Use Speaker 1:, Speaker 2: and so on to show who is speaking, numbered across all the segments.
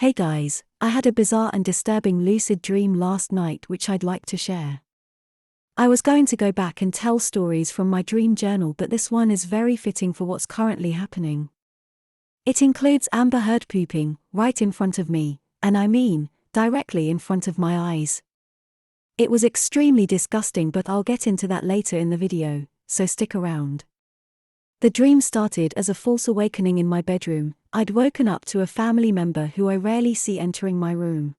Speaker 1: Hey guys, I had a bizarre and disturbing lucid dream last night which I'd like to share. I was going to go back and tell stories from my dream journal, but this one is very fitting for what's currently happening. It includes Amber Heard pooping right in front of me, and I mean, directly in front of my eyes. It was extremely disgusting, but I'll get into that later in the video, so stick around. The dream started as a false awakening in my bedroom. I'd woken up to a family member who I rarely see entering my room.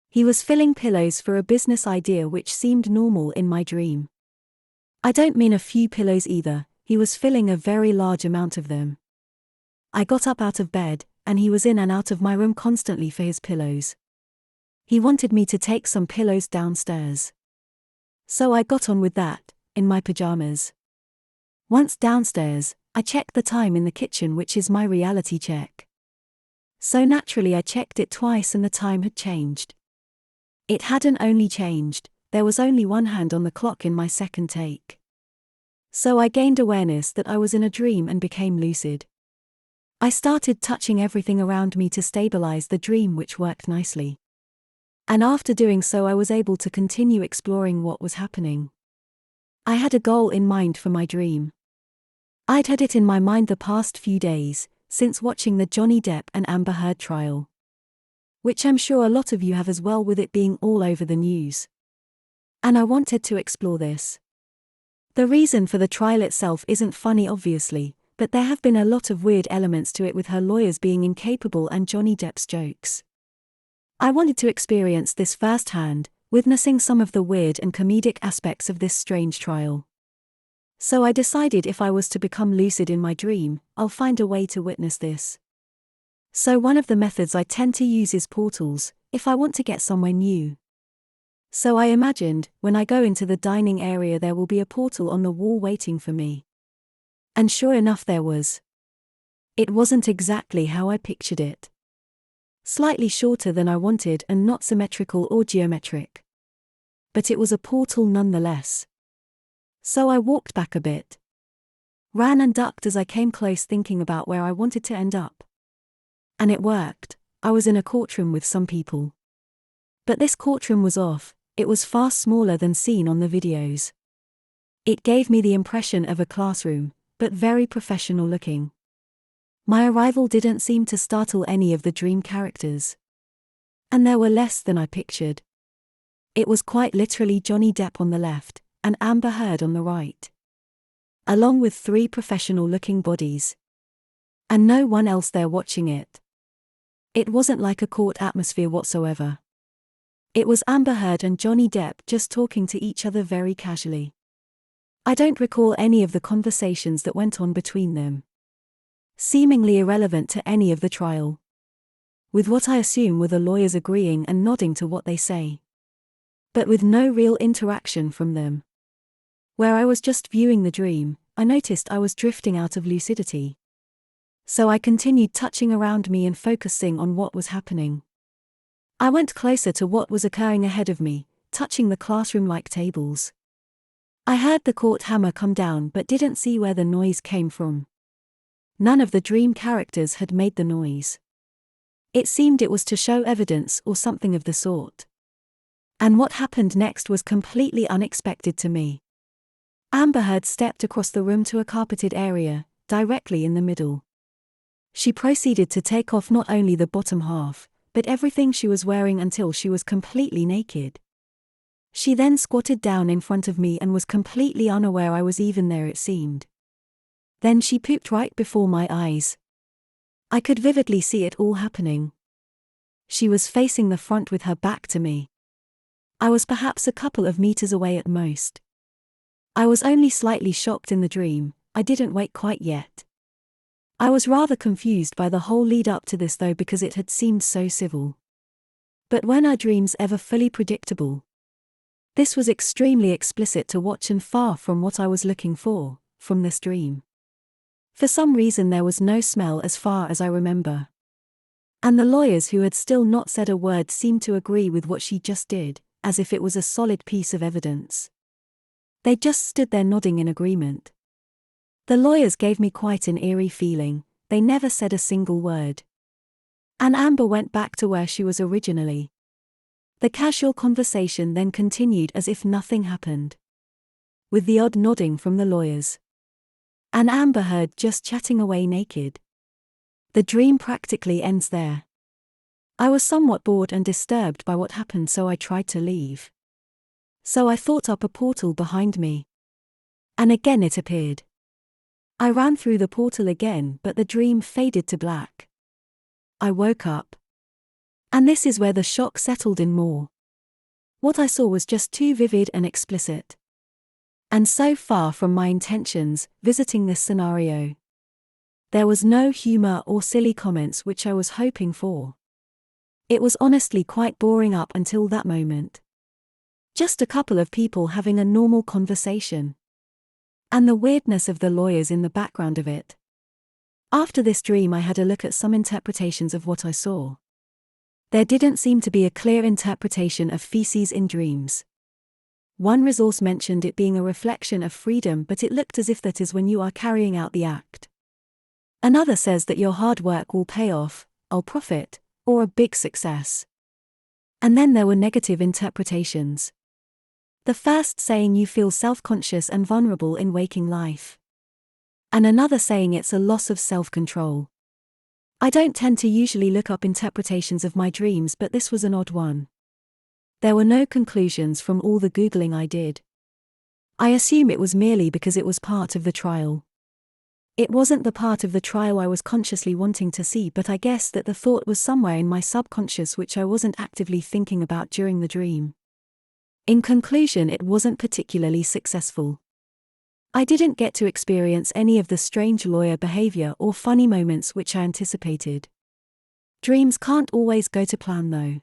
Speaker 1: He was filling pillows for a business idea which seemed normal in my dream. I don't mean a few pillows either, he was filling a very large amount of them. I got up out of bed, and he was in and out of my room constantly for his pillows. He wanted me to take some pillows downstairs. So I got on with that, in my pajamas. Once downstairs, I checked the time in the kitchen, which is my reality check. So naturally I checked it twice and the time had changed. It hadn't only changed, there was only one hand on the clock in my second take. So I gained awareness that I was in a dream and became lucid. I started touching everything around me to stabilize the dream, which worked nicely. And after doing so, I was able to continue exploring what was happening. I had a goal in mind for my dream. I'd had it in my mind the past few days, since watching the Johnny Depp and Amber Heard trial. Which I'm sure a lot of you have as well, with it being all over the news. And I wanted to explore this. The reason for the trial itself isn't funny obviously, but there have been a lot of weird elements to it, with her lawyers being incapable and Johnny Depp's jokes. I wanted to experience this firsthand, witnessing some of the weird and comedic aspects of this strange trial. So I decided if I was to become lucid in my dream, I'll find a way to witness this. So one of the methods I tend to use is portals, if I want to get somewhere new. So I imagined, when I go into the dining area, there will be a portal on the wall waiting for me. And sure enough, there was. It wasn't exactly how I pictured it. Slightly shorter than I wanted and not symmetrical or geometric. But it was a portal nonetheless. So I walked back a bit. Ran and ducked as I came close, thinking about where I wanted to end up. And it worked. I was in a courtroom with some people. But this courtroom was off, it was far smaller than seen on the videos. It gave me the impression of a classroom, but very professional looking. My arrival didn't seem to startle any of the dream characters. And there were less than I pictured. It was quite literally Johnny Depp on the left, and Amber Heard on the right. Along with 3 professional-looking bodies. And no one else there watching it. It wasn't like a court atmosphere whatsoever. It was Amber Heard and Johnny Depp just talking to each other very casually. I don't recall any of the conversations that went on between them. Seemingly irrelevant to any of the trial. With what I assume were the lawyers agreeing and nodding to what they say. But with no real interaction from them. Where I was just viewing the dream, I noticed I was drifting out of lucidity. So I continued touching around me and focusing on what was happening. I went closer to what was occurring ahead of me, touching the classroom-like tables. I heard the court hammer come down but didn't see where the noise came from. None of the dream characters had made the noise. It seemed it was to show evidence or something of the sort. And what happened next was completely unexpected to me. Amber Heard stepped across the room to a carpeted area, directly in the middle. She proceeded to take off not only the bottom half, but everything she was wearing until she was completely naked. She then squatted down in front of me and was completely unaware I was even there, it seemed. Then she pooped right before my eyes. I could vividly see it all happening. She was facing the front with her back to me. I was perhaps a couple of meters away at most. I was only slightly shocked in the dream, I didn't wake quite yet. I was rather confused by the whole lead up to this though, because it had seemed so civil. But when are dreams ever fully predictable? This was extremely explicit to watch and far from what I was looking for, from this dream. For some reason there was no smell as far as I remember. And the lawyers who had still not said a word seemed to agree with what she just did, as if it was a solid piece of evidence. They just stood there nodding in agreement. The lawyers gave me quite an eerie feeling, they never said a single word. And Amber went back to where she was originally. The casual conversation then continued as if nothing happened, with the odd nodding from the lawyers. And Amber Heard just chatting away naked. The dream practically ends there. I was somewhat bored and disturbed by what happened, so I tried to leave. So I thought up a portal behind me. And again it appeared. I ran through the portal again, but the dream faded to black. I woke up. And this is where the shock settled in more. What I saw was just too vivid and explicit. And so far from my intentions, visiting this scenario. There was no humor or silly comments which I was hoping for. It was honestly quite boring up until that moment. Just a couple of people having a normal conversation. And the weirdness of the lawyers in the background of it. After this dream, I had a look at some interpretations of what I saw. There didn't seem to be a clear interpretation of feces in dreams. One resource mentioned it being a reflection of freedom, but it looked as if that is when you are carrying out the act. Another says that your hard work will pay off, or profit, or a big success. And then there were negative interpretations. The first saying you feel self-conscious and vulnerable in waking life. And another saying it's a loss of self-control. I don't tend to usually look up interpretations of my dreams, but this was an odd one. There were no conclusions from all the Googling I did. I assume it was merely because it was part of the trial. It wasn't the part of the trial I was consciously wanting to see, but I guess that the thought was somewhere in my subconscious which I wasn't actively thinking about during the dream. In conclusion, it wasn't particularly successful. I didn't get to experience any of the strange lawyer behavior or funny moments which I anticipated. Dreams can't always go to plan though.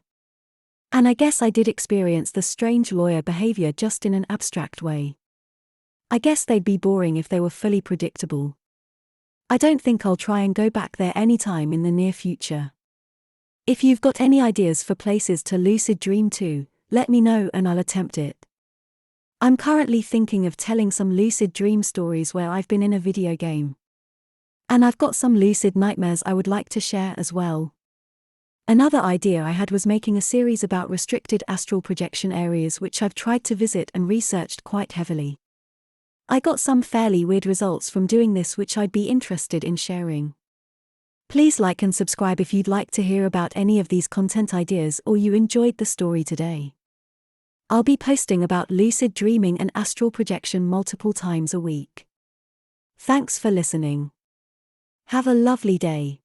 Speaker 1: And I guess I did experience the strange lawyer behavior just in an abstract way. I guess they'd be boring if they were fully predictable. I don't think I'll try and go back there anytime in the near future. If you've got any ideas for places to lucid dream to, let me know and I'll attempt it. I'm currently thinking of telling some lucid dream stories where I've been in a video game. And I've got some lucid nightmares I would like to share as well. Another idea I had was making a series about restricted astral projection areas which I've tried to visit and researched quite heavily. I got some fairly weird results from doing this which I'd be interested in sharing. Please like and subscribe if you'd like to hear about any of these content ideas or you enjoyed the story today. I'll be posting about lucid dreaming and astral projection multiple times a week. Thanks for listening. Have a lovely day.